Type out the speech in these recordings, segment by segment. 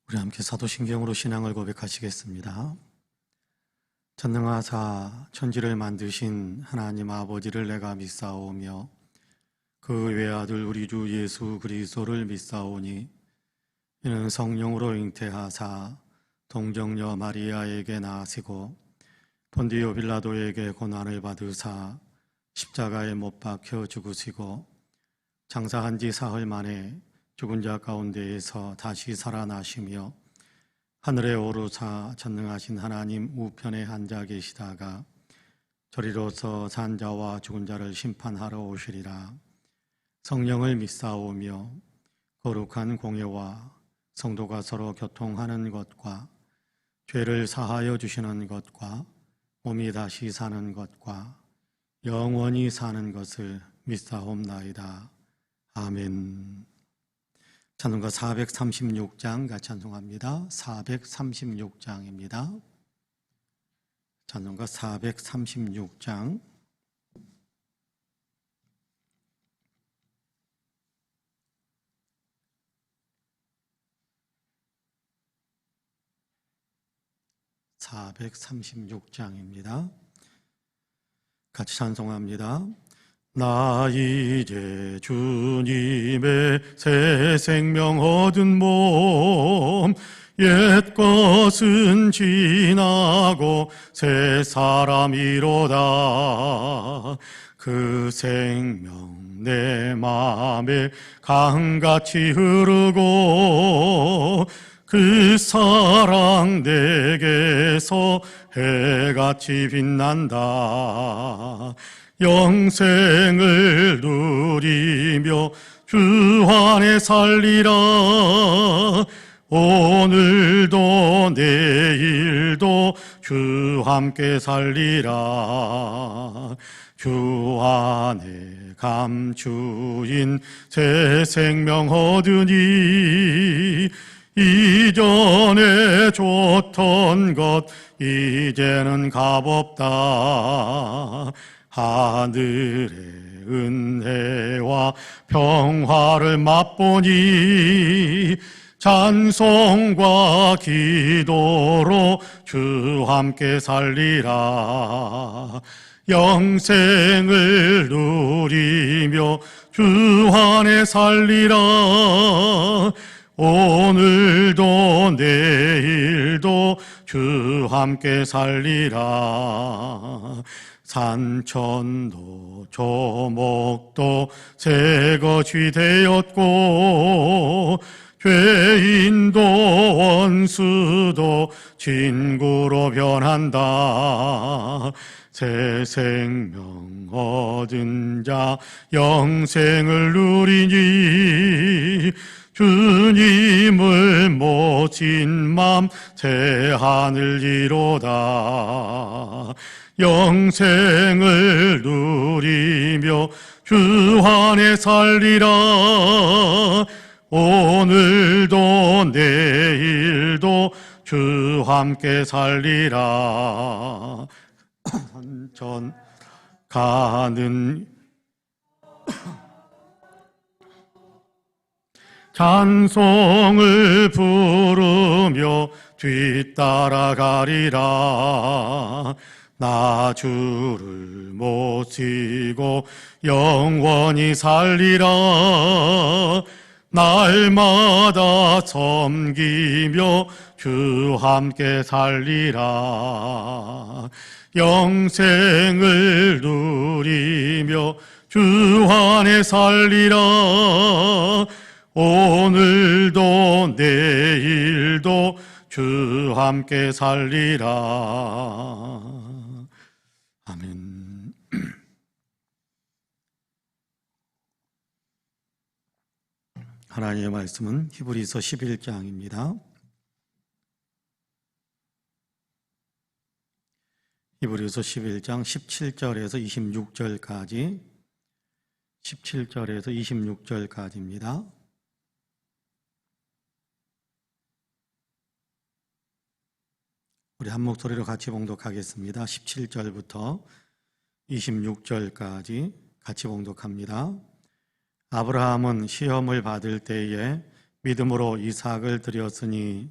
우리 함께 사도신경으로 신앙을 고백하시겠습니다. 전능하사 천지를 만드신 하나님 아버지를 내가 믿사오며 그 외아들 우리 주 예수 그리스도를 믿사오니 이는 성령으로 잉태하사 동정녀 마리아에게 나으시고 본디오 빌라도에게 고난을 받으사 십자가에 못 박혀 죽으시고 장사한 지 사흘 만에 죽은 자 가운데에서 다시 살아나시며 하늘에 오르사 전능하신 하나님 우편에 앉아 계시다가 저리로서 산 자와 죽은 자를 심판하러 오시리라. 성령을 믿사오며 거룩한 공예와 성도가 서로 교통하는 것과 죄를 사하여 주시는 것과 몸이 다시 사는 것과 영원히 사는 것을 믿사옵나이다. 아멘. 찬송가 436장 같이 찬송합니다. 436장입니다. 찬송가 436장. (436장입니다) 같이 찬송합니다. 나 이제 주님의 새 생명 얻은 몸 옛 것은 지나고 새 사람이로다. 그 생명 내 맘에 강같이 흐르고 그 사랑 내게서 해같이 빛난다. 영생을 누리며 주 안에 살리라. 오늘도 내일도 주 함께 살리라. 주 안에 감추인 새 생명 얻으니 이전에 좋던 것 이제는 값없다. 하늘의 은혜와 평화를 맛보니 찬송과 기도로 주 함께 살리라. 영생을 누리며 주 안에 살리라. 오늘도 내일도 주 함께 살리라. 산천도 조목도 새 것이 되었고 죄인도 원수도 친구로 변한다. 새 생명 얻은 자 영생을 누리니 주님을 모신 맘 새 하늘 이로다. 영생을 누리며 주 안에 살리라. 오늘도 내일도 주 함께 살리라. 전 가는 찬송을 부르며 뒤따라가리라. 나 주를 모시고 영원히 살리라. 날마다 섬기며 주 함께 살리라. 영생을 누리며 주 안에 살리라. 오늘도 내일도 주 함께 살리라. 아멘. 하나님의 말씀은 히브리서 11장입니다. 히브리서 11장 17절에서 26절까지 17절에서 26절까지입니다. 우리 한 목소리로 같이 봉독하겠습니다. 17절부터 26절까지 같이 봉독합니다. 아브라함은 시험을 받을 때에 믿음으로 이삭을 드렸으니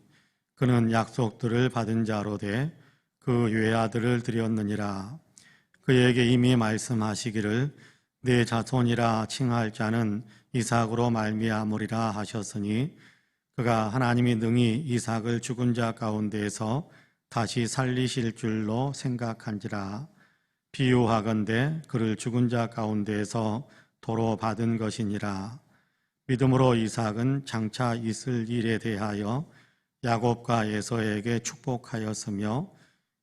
그는 약속들을 받은 자로 돼 그 외아들을 드렸느니라. 그에게 이미 말씀하시기를 내 자손이라 칭할 자는 이삭으로 말미암으리라 하셨으니 그가 하나님이 능히 이삭을 죽은 자 가운데에서 다시 살리실 줄로 생각한지라. 비유하건대 그를 죽은 자 가운데에서 도로 받은 것이니라. 믿음으로 이삭은 장차 있을 일에 대하여 야곱과 에서에게 축복하였으며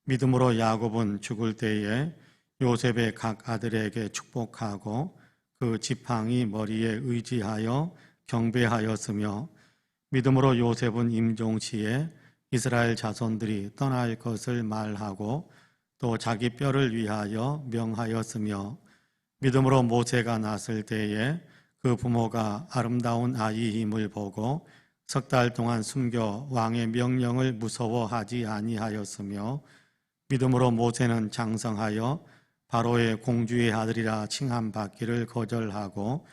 믿음으로 야곱은 죽을 때에 요셉의 각 아들에게 축복하고 그 지팡이 머리에 의지하여 경배하였으며 믿음으로 요셉은 임종시에 이스라엘 자손들이 떠날 것을 말하고 또 자기 뼈를 위하여 명하였으며 믿음으로 모세가 났을 때에 그 부모가 아름다운 아이임을 보고 석 달 동안 숨겨 왕의 명령을 무서워하지 아니하였으며 믿음으로 모세는 장성하여 바로의 공주의 아들이라 칭함받기를 거절하고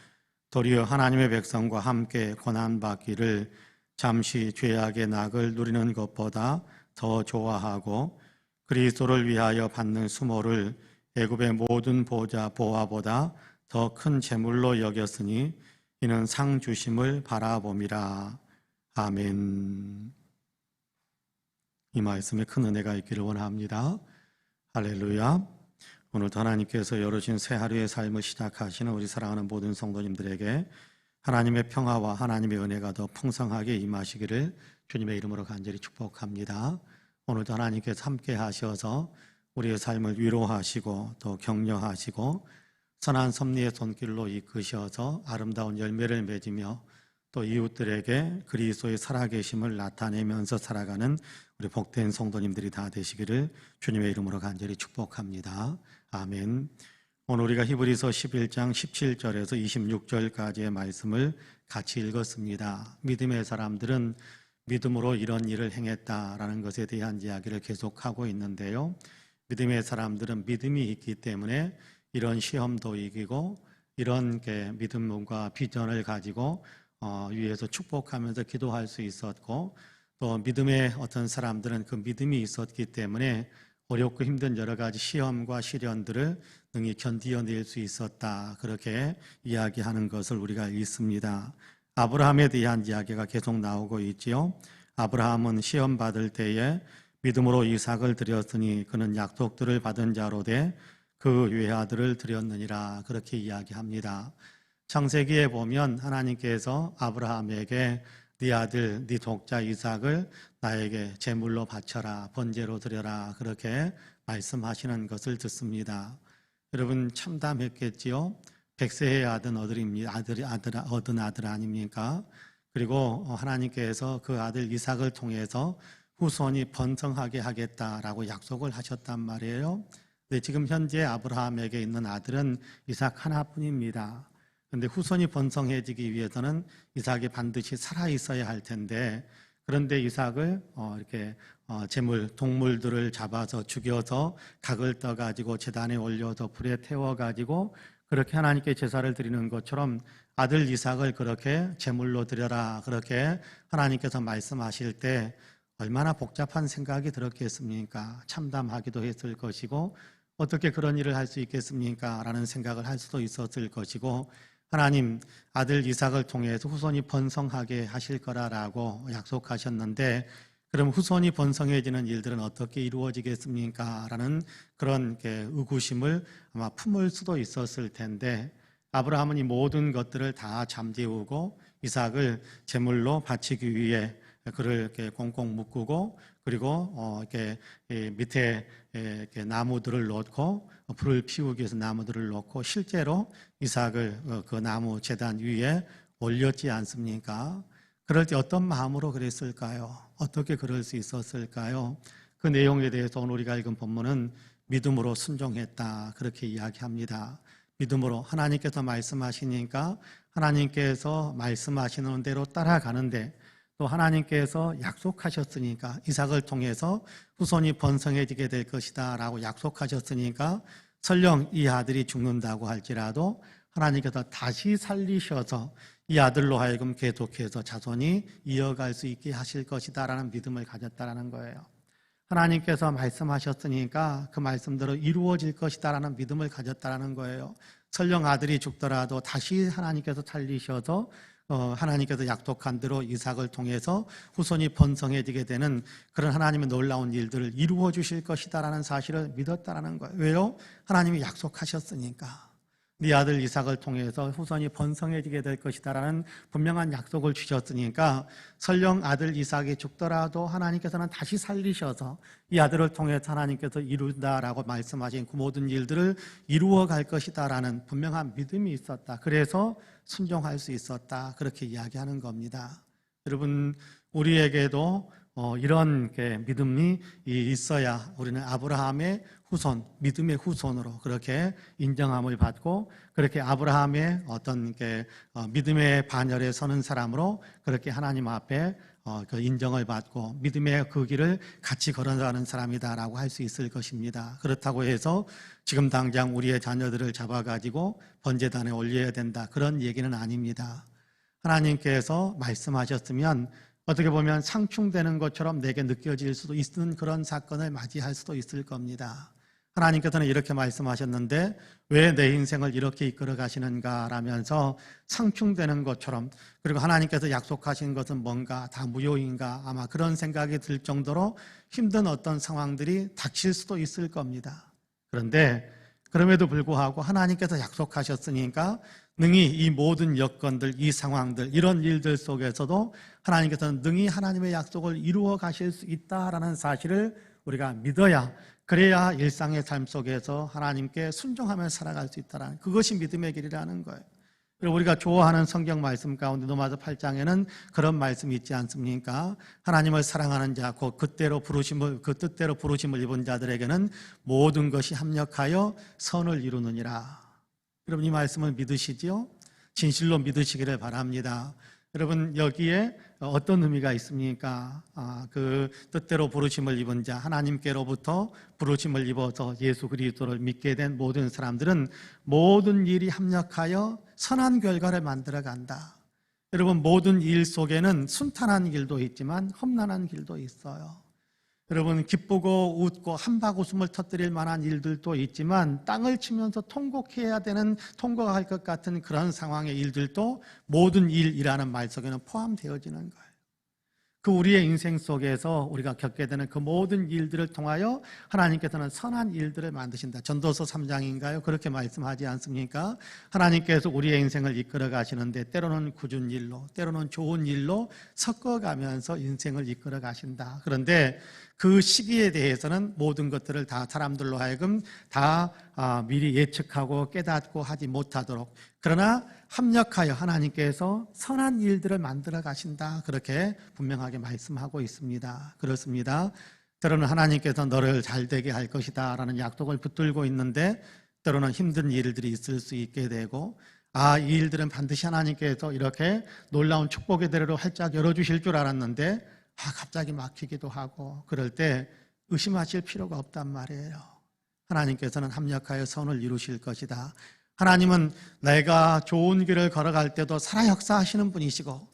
도리어 하나님의 백성과 함께 고난받기를 잠시 죄악의 낙을 누리는 것보다 더 좋아하고 그리스도를 위하여 받는 수모를 애굽의 모든 보화보다 더 큰 재물로 여겼으니 이는 상 주심을 바라봄이라. 아멘. 이 말씀에 큰 은혜가 있기를 원합니다. 할렐루야. 오늘도 하나님께서 열어주신 새 하루의 삶을 시작하시는 우리 사랑하는 모든 성도님들에게 하나님의 평화와 하나님의 은혜가 더 풍성하게 임하시기를 주님의 이름으로 간절히 축복합니다. 오늘도 하나님께서 함께 하셔서 우리의 삶을 위로하시고 또 격려하시고 선한 섭리의 손길로 이끄셔서 아름다운 열매를 맺으며 또 이웃들에게 그리스도의 살아계심을 나타내면서 살아가는 우리 복된 성도님들이 다 되시기를 주님의 이름으로 간절히 축복합니다. 아멘. 오늘 우리가 히브리서 11장 17절에서 26절까지의 말씀을 같이 읽었습니다. 믿음의 사람들은 믿음으로 이런 일을 행했다라는 것에 대한 이야기를 계속하고 있는데요. 믿음의 사람들은 믿음이 있기 때문에 이런 시험도 이기고 이런 믿음과 비전을 가지고 위에서 축복하면서 기도할 수 있었고 또 믿음의 어떤 사람들은 그 믿음이 있었기 때문에 어렵고 힘든 여러 가지 시험과 시련들을 능히 견디어낼 수 있었다. 그렇게 이야기하는 것을 우리가 읽습니다. 아브라함에 대한 이야기가 계속 나오고 있지요. 아브라함은 시험 받을 때에 믿음으로 이삭을 드렸으니 그는 약속들을 받은 자로 돼 그 외아들을 드렸느니라. 그렇게 이야기합니다. 창세기에 보면 하나님께서 아브라함에게 네 아들, 네 독자 이삭을 나에게 제물로 바쳐라, 번제로 드려라 그렇게 말씀하시는 것을 듣습니다. 여러분 참담했겠지요. 100세에 얻은 아들 아닙니까? 그리고 하나님께서 그 아들 이삭을 통해서 후손이 번성하게 하겠다라고 약속을 하셨단 말이에요. 근데 지금 현재 아브라함에게 있는 아들은 이삭 하나뿐입니다. 그런데 후손이 번성해지기 위해서는 이삭이 반드시 살아 있어야 할 텐데 그런데 이삭을 이렇게 제물 동물들을 잡아서 죽여서 각을 떠가지고 제단에 올려서 불에 태워가지고 그렇게 하나님께 제사를 드리는 것처럼 아들 이삭을 그렇게 제물로 드려라 그렇게 하나님께서 말씀하실 때 얼마나 복잡한 생각이 들었겠습니까? 참담하기도 했을 것이고 어떻게 그런 일을 할 수 있겠습니까? 라는 생각을 할 수도 있었을 것이고 하나님 아들 이삭을 통해서 후손이 번성하게 하실 거라라고 약속하셨는데 그럼 후손이 번성해지는 일들은 어떻게 이루어지겠습니까? 라는 그런 의구심을 아마 품을 수도 있었을 텐데 아브라함은 이 모든 것들을 다 잠재우고 이삭을 제물로 바치기 위해 그를 이렇게 꽁꽁 묶고 그리고 이렇게 밑에 이렇게 나무들을 놓고 불을 피우기 위해서 나무들을 놓고 실제로 이삭을 그 나무 제단 위에 올렸지 않습니까? 그럴 때 어떤 마음으로 그랬을까요? 어떻게 그럴 수 있었을까요? 그 내용에 대해서 오늘 우리가 읽은 본문은 믿음으로 순종했다 그렇게 이야기합니다. 믿음으로 하나님께서 말씀하시니까 하나님께서 말씀하시는 대로 따라가는데 또 하나님께서 약속하셨으니까 이삭을 통해서 후손이 번성해지게 될 것이다 라고 약속하셨으니까 설령 이 아들이 죽는다고 할지라도 하나님께서 다시 살리셔서 이 아들로 하여금 계속해서 자손이 이어갈 수 있게 하실 것이다라는 믿음을 가졌다라는 거예요. 하나님께서 말씀하셨으니까 그 말씀대로 이루어질 것이다라는 믿음을 가졌다라는 거예요. 설령 아들이 죽더라도 다시 하나님께서 살리셔서 하나님께서 약속한 대로 이삭을 통해서 후손이 번성해지게 되는 그런 하나님의 놀라운 일들을 이루어 주실 것이다라는 사실을 믿었다라는 거예요. 왜요? 하나님이 약속하셨으니까. 네 아들 이삭을 통해서 후손이 번성해지게 될 것이다라는 분명한 약속을 주셨으니까 설령 아들 이삭이 죽더라도 하나님께서는 다시 살리셔서 이 아들을 통해서 하나님께서 이룬다라고 말씀하신 그 모든 일들을 이루어 갈 것이다라는 분명한 믿음이 있었다. 그래서 순종할 수 있었다. 그렇게 이야기하는 겁니다. 여러분, 우리에게도 이런 믿음이 있어야 우리는 아브라함의 후손, 믿음의 후손으로 그렇게 인정함을 받고 그렇게 아브라함의 어떤 믿음의 반열에 서는 사람으로 그렇게 하나님 앞에 그 인정을 받고 믿음의 그 길을 같이 걸어가는 사람이다라고 할 수 있을 것입니다. 그렇다고 해서 지금 당장 우리의 자녀들을 잡아가지고 번제단에 올려야 된다. 그런 얘기는 아닙니다. 하나님께서 말씀하셨으면 어떻게 보면 상충되는 것처럼 내게 느껴질 수도 있는 그런 사건을 맞이할 수도 있을 겁니다. 하나님께서는 이렇게 말씀하셨는데 왜 내 인생을 이렇게 이끌어 가시는가 라면서 상충되는 것처럼, 그리고 하나님께서 약속하신 것은 뭔가 다 무효인가, 아마 그런 생각이 들 정도로 힘든 어떤 상황들이 닥칠 수도 있을 겁니다. 그런데 그럼에도 불구하고 하나님께서 약속하셨으니까 능히 이 모든 여건들, 이 상황들, 이런 일들 속에서도 하나님께서는 능히 하나님의 약속을 이루어 가실 수 있다라는 사실을 우리가 믿어야, 그래야 일상의 삶 속에서 하나님께 순종하며 살아갈 수 있다라는, 그것이 믿음의 길이라는 거예요. 그리고 우리가 좋아하는 성경 말씀 가운데 로마서 8장에는 그런 말씀이 있지 않습니까? 하나님을 사랑하는 자, 곧 그 뜻대로 부르심을 입은 자들에게는 모든 것이 합력하여 선을 이루느니라. 여러분, 이 말씀을 믿으시지요? 진실로 믿으시기를 바랍니다. 여러분, 여기에 어떤 의미가 있습니까? 그 뜻대로 부르심을 입은 자, 하나님께로부터 부르심을 입어서 예수 그리스도를 믿게 된 모든 사람들은 모든 일이 합력하여 선한 결과를 만들어 간다. 여러분, 모든 일 속에는 순탄한 길도 있지만 험난한 길도 있어요. 여러분, 기쁘고 웃고 한바구음을 터뜨릴 만한 일들도 있지만 땅을 치면서 통곡할 것 같은 그런 상황의 일들도 모든 일이라는 말 속에는 포함되어지는 거예요. 그 우리의 인생 속에서 우리가 겪게 되는 그 모든 일들을 통하여 하나님께서는 선한 일들을 만드신다. 전도서 3장인가요? 그렇게 말씀하지 않습니까? 하나님께서 우리의 인생을 이끌어 가시는데 때로는 굳은 일로, 때로는 좋은 일로 섞어가면서 인생을 이끌어 가신다. 그런데 그 시기에 대해서는 모든 것들을 다 사람들로 하여금 다 미리 예측하고 깨닫고 하지 못하도록, 그러나 합력하여 하나님께서 선한 일들을 만들어 가신다. 그렇게 분명하게 말씀하고 있습니다. 그렇습니다. 때로는 하나님께서 너를 잘되게 할 것이다 라는 약속을 붙들고 있는데 때로는 힘든 일들이 있을 수 있게 되고, 이 일들은 반드시 하나님께서 이렇게 놀라운 축복의 대로로 활짝 열어주실 줄 알았는데 갑자기 막히기도 하고, 그럴 때 의심하실 필요가 없단 말이에요. 하나님께서는 합력하여 선을 이루실 것이다. 하나님은 내가 좋은 길을 걸어갈 때도 살아 역사하시는 분이시고,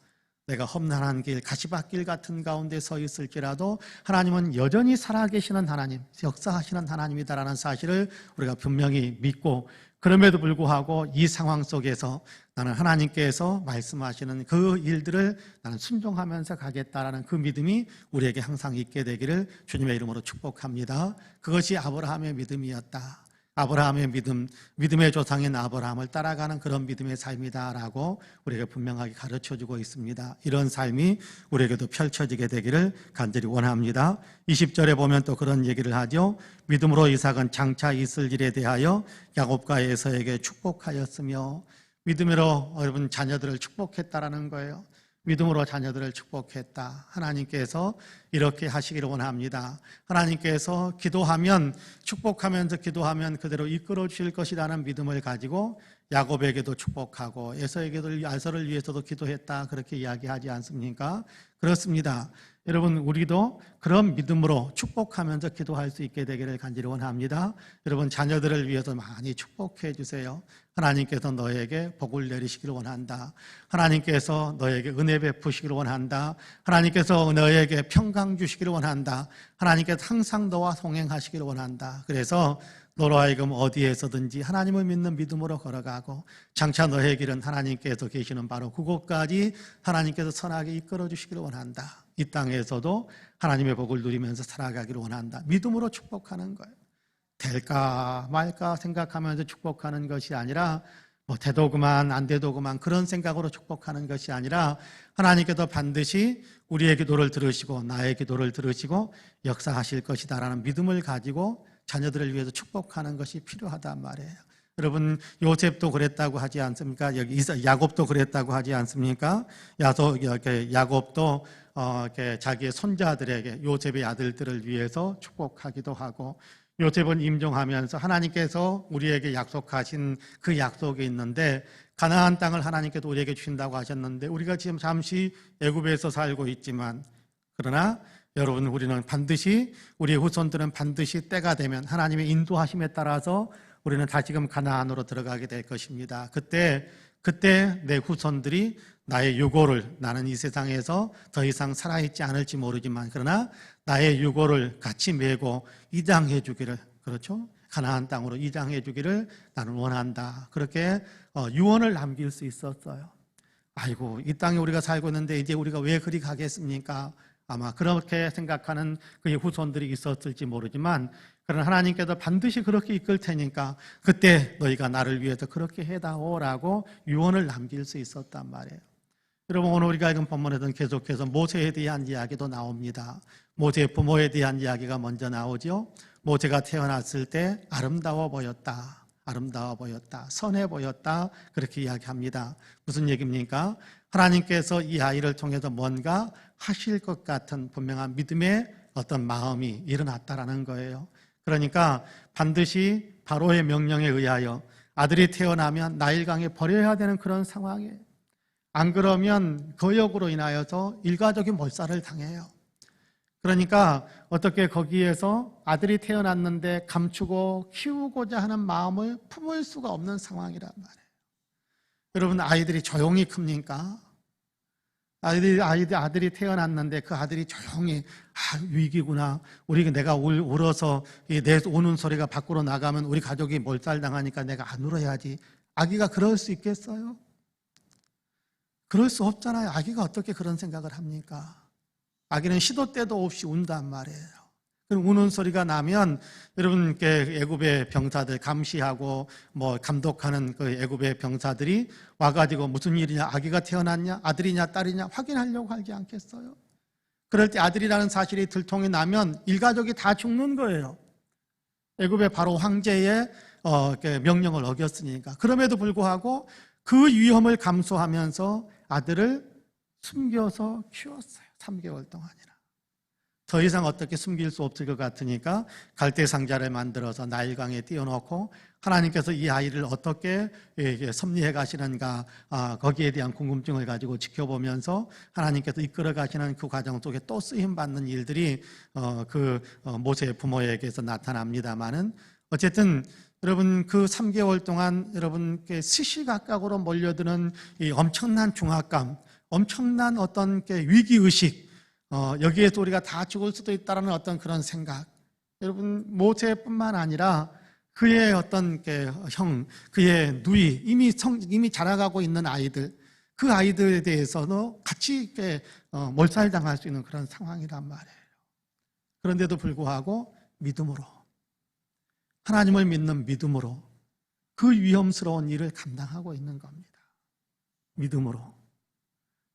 내가 험난한 길, 가시밭길 같은 가운데 서 있을지라도 하나님은 여전히 살아계시는 하나님, 역사하시는 하나님이다라는 사실을 우리가 분명히 믿고, 그럼에도 불구하고 이 상황 속에서 나는 하나님께서 말씀하시는 그 일들을 나는 순종하면서 가겠다라는 그 믿음이 우리에게 항상 있게 되기를 주님의 이름으로 축복합니다. 그것이 아브라함의 믿음이었다. 아브라함의 믿음, 믿음의 조상인 아브라함을 따라가는 그런 믿음의 삶이다라고 우리에게 분명하게 가르쳐주고 있습니다. 이런 삶이 우리에게도 펼쳐지게 되기를 간절히 원합니다. 20절에 보면 또 그런 얘기를 하죠. 믿음으로 이삭은 장차 있을 일에 대하여 야곱과 에서에게 축복하였으며, 믿음으로 여러분 자녀들을 축복했다라는 거예요. 믿음으로 자녀들을 축복했다. 하나님께서 이렇게 하시기를 원합니다. 하나님께서 기도하면, 축복하면서 기도하면 그대로 이끌어 주실 것이라는 믿음을 가지고 야곱에게도 축복하고 에서를 위해서도 기도했다. 그렇게 이야기하지 않습니까? 그렇습니다. 여러분, 우리도 그런 믿음으로 축복하면서 기도할 수 있게 되기를 간절히 원합니다. 여러분, 자녀들을 위해서 많이 축복해 주세요. 하나님께서 너에게 복을 내리시기를 원한다. 하나님께서 너에게 은혜 베푸시기를 원한다. 하나님께서 너에게 평강 주시기를 원한다. 하나님께서 항상 너와 동행하시기를 원한다. 그래서 너로 하여금 어디에서든지 하나님을 믿는 믿음으로 걸어가고 장차 너의 길은 하나님께서 계시는 바로 그곳까지 하나님께서 선하게 이끌어 주시기를 원한다. 이 땅에서도 하나님의 복을 누리면서 살아가기를 원한다. 믿음으로 축복하는 거예요. 될까 말까 생각하면서 축복하는 것이 아니라 뭐 돼도 그만 안 돼도 그만 그런 생각으로 축복하는 것이 아니라 하나님께서 반드시 우리의 기도를 들으시고 나의 기도를 들으시고 역사하실 것이다라는 믿음을 가지고 자녀들을 위해서 축복하는 것이 필요하단 말이에요. 여러분 요셉도 그랬다고 하지 않습니까? 여기 야곱도 그랬다고 하지 않습니까? 야곱도 자기의 손자들에게 요셉의 아들들을 위해서 축복하기도 하고 요셉은 임종하면서 하나님께서 우리에게 약속하신 그 약속이 있는데 가나안 땅을 하나님께서 우리에게 주신다고 하셨는데 우리가 지금 잠시 애굽에서 살고 있지만 그러나 여러분 우리는 반드시 우리의 후손들은 반드시 때가 되면 하나님의 인도하심에 따라서 우리는 다시금 가나안으로 들어가게 될 것입니다. 그때 내 후손들이 나의 유고를 나는 이 세상에서 더 이상 살아있지 않을지 모르지만 그러나 나의 유고를 같이 메고 이장해 주기를 그렇죠? 가나안 땅으로 이장해 주기를 나는 원한다. 그렇게 유언을 남길 수 있었어요. 아이고 이 땅에 우리가 살고 있는데 이제 우리가 왜 그리 가겠습니까? 아마 그렇게 생각하는 그의 후손들이 있었을지 모르지만 그러나 하나님께서 반드시 그렇게 이끌 테니까 그때 너희가 나를 위해서 그렇게 해다오라고 유언을 남길 수 있었단 말이에요. 여러분 오늘 우리가 읽은 본문에서는 계속해서 모세에 대한 이야기도 나옵니다. 모세의 부모에 대한 이야기가 먼저 나오죠. 모세가 태어났을 때 아름다워 보였다. 아름다워 보였다. 선해 보였다. 그렇게 이야기합니다. 무슨 얘기입니까? 하나님께서 이 아이를 통해서 뭔가 하실 것 같은 분명한 믿음의 어떤 마음이 일어났다라는 거예요. 그러니까 반드시 바로의 명령에 의하여 아들이 태어나면 나일강에 버려야 되는 그런 상황이에요. 안 그러면 거역으로 인하여서 일가족이 몰살을 당해요. 그러니까 어떻게 거기에서 아들이 태어났는데 감추고 키우고자 하는 마음을 품을 수가 없는 상황이란 말이에요. 여러분 아이들이 조용히 큽니까? 아들이 태어났는데 그 아들이 조용히 위기구나. 내가 울어서 내 우는 소리가 밖으로 나가면 우리 가족이 몰살당하니까 내가 안 울어야지. 아기가 그럴 수 있겠어요? 그럴 수 없잖아요. 아기가 어떻게 그런 생각을 합니까? 아기는 시도 때도 없이 운단 말이에요. 우는 소리가 나면 여러분 애굽의 병사들 감시하고 감독하는 그 애굽의 병사들이 와가지고 무슨 일이냐 아기가 태어났냐 아들이냐 딸이냐 확인하려고 하지 않겠어요? 그럴 때 아들이라는 사실이 들통이 나면 일가족이 다 죽는 거예요. 애굽의 바로 황제의 명령을 어겼으니까. 그럼에도 불구하고 그 위험을 감수하면서 아들을 숨겨서 키웠어요. 3개월 동안이나. 더 이상 어떻게 숨길 수 없을 것 같으니까 갈대 상자를 만들어서 나일강에 띄워놓고 하나님께서 이 아이를 어떻게 섭리해 가시는가 거기에 대한 궁금증을 가지고 지켜보면서 하나님께서 이끌어 가시는 그 과정 속에 또 쓰임 받는 일들이 모세의 부모에게서 나타납니다만은 어쨌든 여러분 그 3개월 동안 여러분께 시시각각으로 몰려드는 이 엄청난 중압감, 엄청난 어떤 위기의식 여기에서 우리가 다 죽을 수도 있다는 어떤 그런 생각. 여러분 모세뿐만 아니라 그의 어떤 그의 누이 이미 자라가고 있는 아이들 그 아이들에 대해서도 같이 몰살당할 수 있는 그런 상황이란 말이에요. 그런데도 불구하고 믿음으로 하나님을 믿는 믿음으로 그 위험스러운 일을 감당하고 있는 겁니다. 믿음으로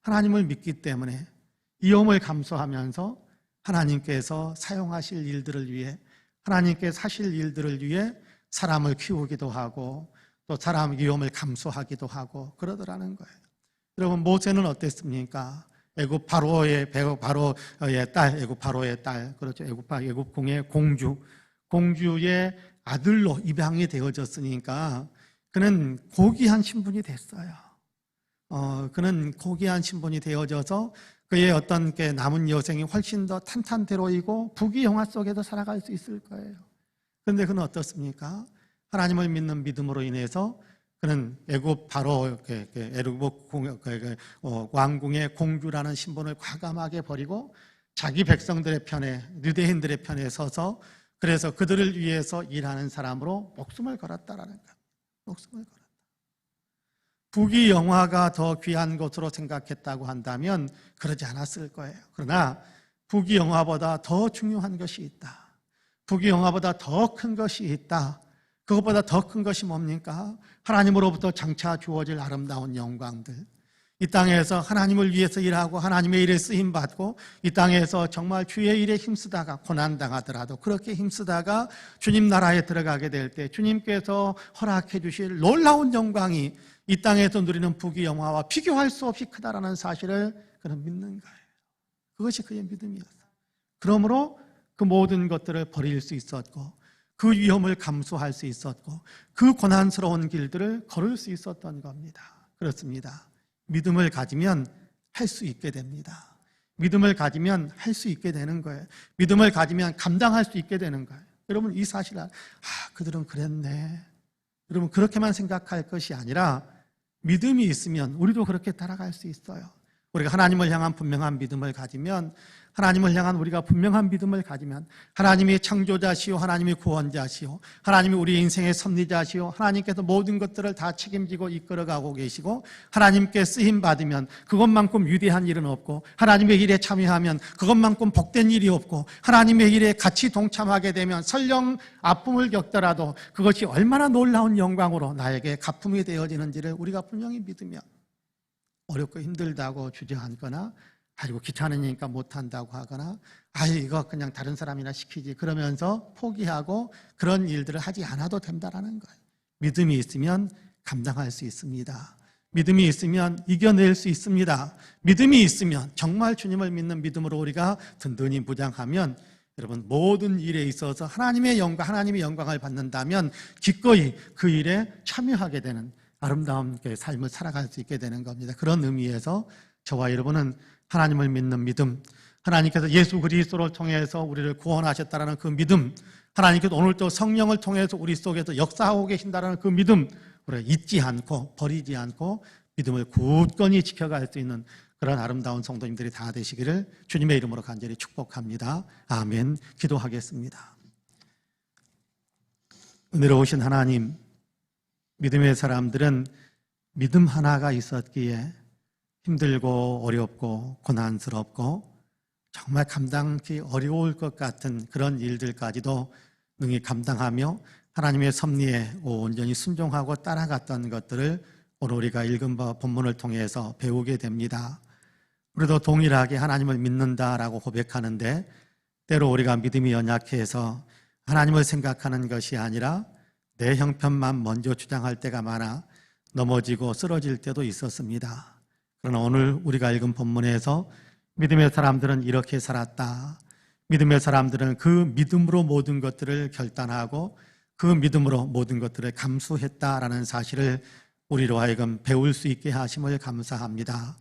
하나님을 믿기 때문에 위험을 감수하면서 하나님께서 사용하실 일들을 위해 하나님께서 하실 일들을 위해 사람을 키우기도 하고 또 사람 위험을 감수하기도 하고 그러더라는 거예요. 여러분 모세는 어땠습니까? 애굽 바로의 딸, 애굽 바로의 딸, 그렇죠. 애굽 궁의 공주의 아들로 입양이 되어졌으니까 그는 고귀한 신분이 됐어요. 그는 고귀한 신분이 되어져서 그의 어떤 남은 여생이 훨씬 더 탄탄대로이고 부귀영화 속에서 살아갈 수 있을 거예요. 그런데 그는 어떻습니까? 하나님을 믿는 믿음으로 인해서 그는 애굽 바로 애굽 왕궁의 공주라는 신분을 과감하게 버리고 자기 백성들의 편에, 유대인들의 편에 서서 그래서 그들을 위해서 일하는 사람으로 목숨을 걸었다라는 거예요. 목숨을 걸었다. 부귀 영화가 더 귀한 것으로 생각했다고 한다면 그러지 않았을 거예요. 그러나 부귀 영화보다 더 중요한 것이 있다. 부귀 영화보다 더 큰 것이 있다. 그것보다 더 큰 것이 뭡니까? 하나님으로부터 장차 주어질 아름다운 영광들. 이 땅에서 하나님을 위해서 일하고 하나님의 일에 쓰임받고 이 땅에서 정말 주의 일에 힘쓰다가 고난당하더라도 그렇게 힘쓰다가 주님 나라에 들어가게 될 때 주님께서 허락해 주실 놀라운 영광이 이 땅에서 누리는 부귀 영화와 비교할 수 없이 크다라는 사실을 그는 믿는 거예요. 그것이 그의 믿음이었어요. 그러므로 그 모든 것들을 버릴 수 있었고 그 위험을 감수할 수 있었고 그 고난스러운 길들을 걸을 수 있었던 겁니다. 그렇습니다. 믿음을 가지면 할 수 있게 됩니다. 믿음을 가지면 할 수 있게 되는 거예요. 믿음을 가지면 감당할 수 있게 되는 거예요. 여러분 이 사실을 그들은 그랬네. 여러분 그렇게만 생각할 것이 아니라 믿음이 있으면 우리도 그렇게 따라갈 수 있어요. 우리가 하나님을 향한 분명한 믿음을 가지면 하나님을 향한 우리가 분명한 믿음을 가지면 하나님이 창조자시오 하나님이 구원자시오 하나님이 우리 인생의 섭리자시오 하나님께서 모든 것들을 다 책임지고 이끌어가고 계시고 하나님께 쓰임받으면 그것만큼 위대한 일은 없고 하나님의 일에 참여하면 그것만큼 복된 일이 없고 하나님의 일에 같이 동참하게 되면 설령 아픔을 겪더라도 그것이 얼마나 놀라운 영광으로 나에게 가품이 되어지는지를 우리가 분명히 믿으면 어렵고 힘들다고 주저앉거나 아이고 귀찮으니까 못한다고 하거나 이거 그냥 다른 사람이나 시키지 그러면서 포기하고 그런 일들을 하지 않아도 된다라는 거예요. 믿음이 있으면 감당할 수 있습니다. 믿음이 있으면 이겨낼 수 있습니다. 믿음이 있으면 정말 주님을 믿는 믿음으로 우리가 든든히 무장하면 여러분 모든 일에 있어서 하나님의 영광을 받는다면 기꺼이 그 일에 참여하게 되는 아름다운 삶을 살아갈 수 있게 되는 겁니다. 그런 의미에서 저와 여러분은 하나님을 믿는 믿음, 하나님께서 예수 그리스도를 통해서 우리를 구원하셨다는 그 믿음, 하나님께서 오늘도 성령을 통해서 우리 속에서 역사하고 계신다는 그 믿음, 우리가 잊지 않고 버리지 않고 믿음을 굳건히 지켜갈 수 있는 그런 아름다운 성도님들이 다 되시기를 주님의 이름으로 간절히 축복합니다. 아멘. 기도하겠습니다. 은혜로우신 하나님, 믿음의 사람들은 믿음 하나가 있었기에 힘들고 어렵고 고난스럽고 정말 감당하기 어려울 것 같은 그런 일들까지도 능히 감당하며 하나님의 섭리에 온전히 순종하고 따라갔던 것들을 오늘 우리가 읽은 본문을 통해서 배우게 됩니다. 우리도 동일하게 하나님을 믿는다라고 고백하는데 때로 우리가 믿음이 연약해서 하나님을 생각하는 것이 아니라 내 형편만 먼저 주장할 때가 많아 넘어지고 쓰러질 때도 있었습니다. 그러나 오늘 우리가 읽은 본문에서 믿음의 사람들은 이렇게 살았다. 믿음의 사람들은 그 믿음으로 모든 것들을 결단하고 그 믿음으로 모든 것들을 감수했다라는 사실을 우리로 하여금 배울 수 있게 하심을 감사합니다.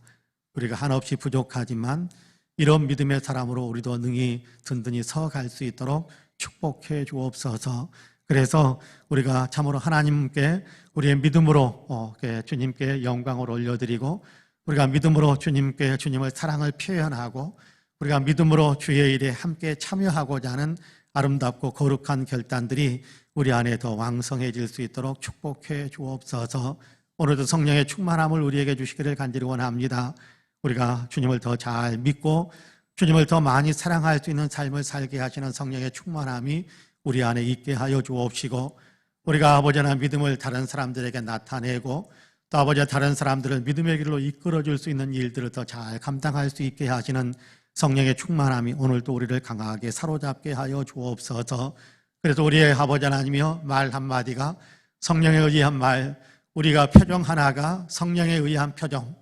우리가 한없이 부족하지만 이런 믿음의 사람으로 우리도 능히 든든히 서갈 수 있도록 축복해 주옵소서. 그래서 우리가 참으로 하나님께 우리의 믿음으로 주님께 영광을 올려드리고 우리가 믿음으로 주님을 사랑을 표현하고 우리가 믿음으로 주의 일에 함께 참여하고자 하는 아름답고 거룩한 결단들이 우리 안에 더 왕성해질 수 있도록 축복해 주옵소서. 오늘도 성령의 충만함을 우리에게 주시기를 간절히 원합니다. 우리가 주님을 더 잘 믿고 주님을 더 많이 사랑할 수 있는 삶을 살게 하시는 성령의 충만함이 우리 안에 있게 하여 주옵시고 우리가 아버지 하나님 믿음을 다른 사람들에게 나타내고 또 아버지 다른 사람들을 믿음의 길로 이끌어줄 수 있는 일들을 더 잘 감당할 수 있게 하시는 성령의 충만함이 오늘도 우리를 강하게 사로잡게 하여 주옵소서. 그래서 우리의 아버지 하나님이여 말 한마디가 성령에 의한 말, 우리가 표정 하나가 성령에 의한 표정,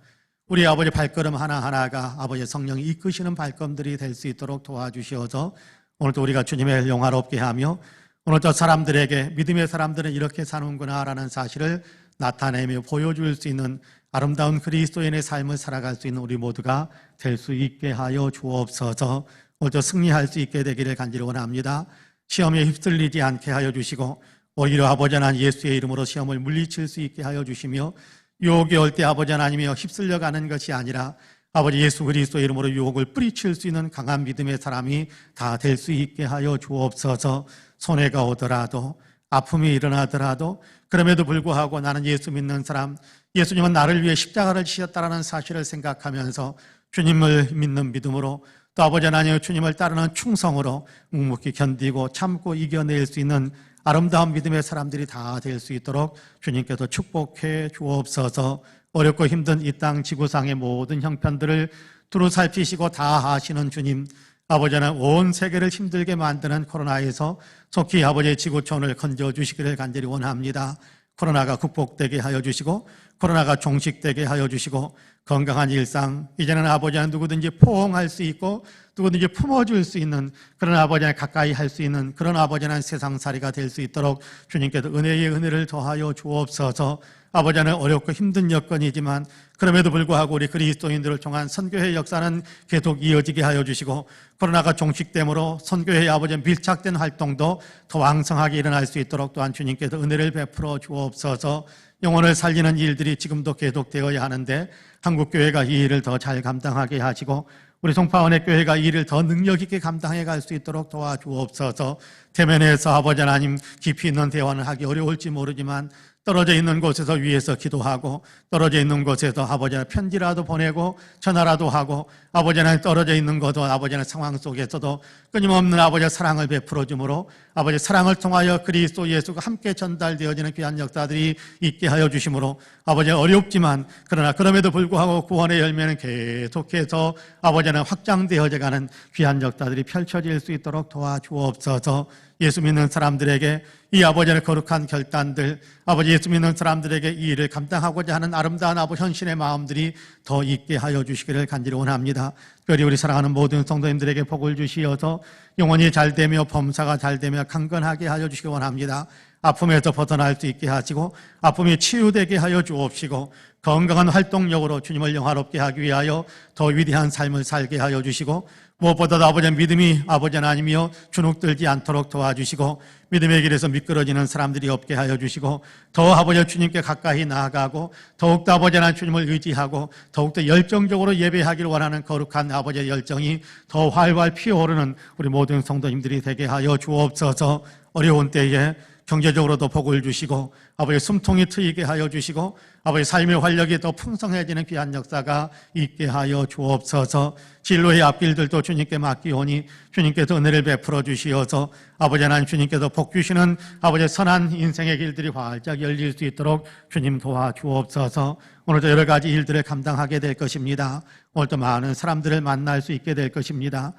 우리 아버지 발걸음 하나하나가 아버지 성령이 이끄시는 발걸음들이 될 수 있도록 도와주시어서 오늘도 우리가 주님의 영화롭게 하며 오늘도 사람들에게 믿음의 사람들은 이렇게 사는구나 라는 사실을 나타내며 보여줄 수 있는 아름다운 그리스도인의 삶을 살아갈 수 있는 우리 모두가 될 수 있게 하여 주옵소서. 오늘도 승리할 수 있게 되기를 간절히 원합니다. 시험에 휩쓸리지 않게 하여 주시고 오히려 아버지 하나님 예수의 이름으로 시험을 물리칠 수 있게 하여 주시며, 유혹이 올 때 아버지 하나님이여 휩쓸려 가는 것이 아니라 아버지 예수 그리스도의 이름으로 유혹을 뿌리칠 수 있는 강한 믿음의 사람이 다 될 수 있게 하여 주옵소서. 손해가 오더라도, 아픔이 일어나더라도, 그럼에도 불구하고 나는 예수 믿는 사람, 예수님은 나를 위해 십자가를 지셨다라는 사실을 생각하면서 주님을 믿는 믿음으로, 또 아버지 하나님 주님을 따르는 충성으로 묵묵히 견디고 참고 이겨낼 수 있는 아름다운 믿음의 사람들이 다 될 수 있도록 주님께서 축복해 주옵소서. 어렵고 힘든 이 땅 지구상의 모든 형편들을 두루 살피시고 다 아시는 주님, 아버지 하나님 온 세계를 힘들게 만드는 코로나에서 속히 아버지의 지구촌을 건져주시기를 간절히 원합니다. 코로나가 극복되게 하여 주시고, 코로나가 종식되게 하여 주시고, 건강한 일상, 이제는 아버지 하나님 누구든지 포옹할 수 있고 누구든지 품어줄 수 있는 그런 아버지 하나님 가까이 할 수 있는 그런 아버지 하나님 세상살이가 될 수 있도록 주님께서 은혜의 은혜를 더하여 주옵소서. 아버지 하나님 어렵고 힘든 여건이지만 그럼에도 불구하고 우리 그리스도인들을 통한 선교회 역사는 계속 이어지게 하여 주시고, 코로나가 종식됨으로 선교회의 아버지 밀착된 활동도 더 왕성하게 일어날 수 있도록 또한 주님께서 은혜를 베풀어 주옵소서. 영혼을 살리는 일들이 지금도 계속되어야 하는데 한국교회가 이 일을 더 잘 감당하게 하시고, 우리 송파원의 교회가 이 일을 더 능력 있게 감당해 갈 수 있도록 도와주옵소서. 대면에서 아버지 하나님 깊이 있는 대화는 하기 어려울지 모르지만 떨어져 있는 곳에서 위에서 기도하고, 떨어져 있는 곳에서 아버지 하나님 편지라도 보내고 전화라도 하고, 아버지 하나님 떨어져 있는 것도 아버지 하나님 상황 속에서도 끊임없는 아버지의 사랑을 베풀어 주므로 아버지 사랑을 통하여 그리스도 예수가 함께 전달되어지는 귀한 역사들이 있게 하여 주심으로, 아버지 어렵지만 그러나 그럼에도 불구하고 구원의 열매는 계속해서 아버지 하나님 확장되어져 가는 귀한 역사들이 펼쳐질 수 있도록 도와주옵소서. 예수 믿는 사람들에게 이 아버지의 거룩한 결단들, 아버지 예수 믿는 사람들에게 이 일을 감당하고자 하는 아름다운 아버지 헌신의 마음들이 더 있게 하여 주시기를 간절히 원합니다. 특별히 우리 사랑하는 모든 성도님들에게 복을 주시어서 영혼이 잘되며 범사가 잘되며 강건하게 하여 주시기 원합니다. 아픔에서 벗어날 수 있게 하시고 아픔이 치유되게 하여 주옵시고, 건강한 활동력으로 주님을 영화롭게 하기 위하여 더 위대한 삶을 살게 하여 주시고, 무엇보다도 아버지의 믿음이 아버지 하나님이여 주눅들지 않도록 도와주시고, 믿음의 길에서 미끄러지는 사람들이 없게 하여 주시고, 더 아버지 주님께 가까이 나아가고 더욱더 아버지 하나님 주님을 의지하고 더욱더 열정적으로 예배하기를 원하는 거룩한 아버지의 열정이 더 활활 피어오르는 우리 모든 성도님들이 되게 하여 주옵소서. 어려운 때에 경제적으로도 복을 주시고 아버지 숨통이 트이게 하여 주시고 아버지 삶의 활력이 더 풍성해지는 귀한 역사가 있게 하여 주옵소서. 진로의 앞길들도 주님께 맡기오니 주님께서 은혜를 베풀어 주시어서 아버지 하나님 주님께서 복 주시는 아버지 선한 인생의 길들이 활짝 열릴 수 있도록 주님 도와주옵소서. 오늘도 여러 가지 일들을 감당하게 될 것입니다. 오늘도 많은 사람들을 만날 수 있게 될 것입니다.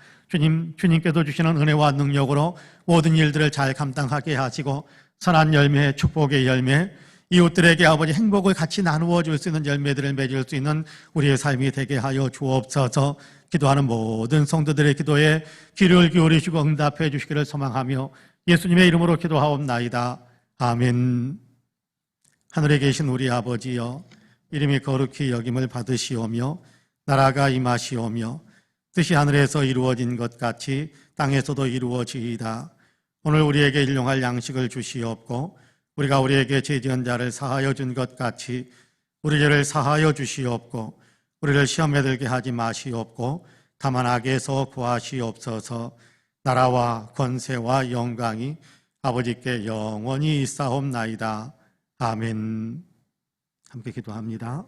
주님께서 주시는 은혜와 능력으로 모든 일들을 잘 감당하게 하시고 선한 열매, 축복의 열매, 이웃들에게 아버지 행복을 같이 나누어 줄 수 있는 열매들을 맺을 수 있는 우리의 삶이 되게 하여 주옵소서. 기도하는 모든 성도들의 기도에 귀를 기울이시고 응답해 주시기를 소망하며 예수님의 이름으로 기도하옵나이다. 아멘. 하늘에 계신 우리 아버지여, 이름이 거룩히 여김을 받으시오며 나라가 임하시오며 뜻이 하늘에서 이루어진 것 같이 땅에서도 이루어지이다. 오늘 우리에게 일용할 양식을 주시옵고 우리가 우리에게 죄지은 자를 사하여 준 것 같이 우리 죄를 사하여 주시옵고 우리를 시험에 들게 하지 마시옵고 다만 악에서 구하시옵소서. 나라와 권세와 영광이 아버지께 영원히 있사옵나이다. 아멘. 함께 기도합니다.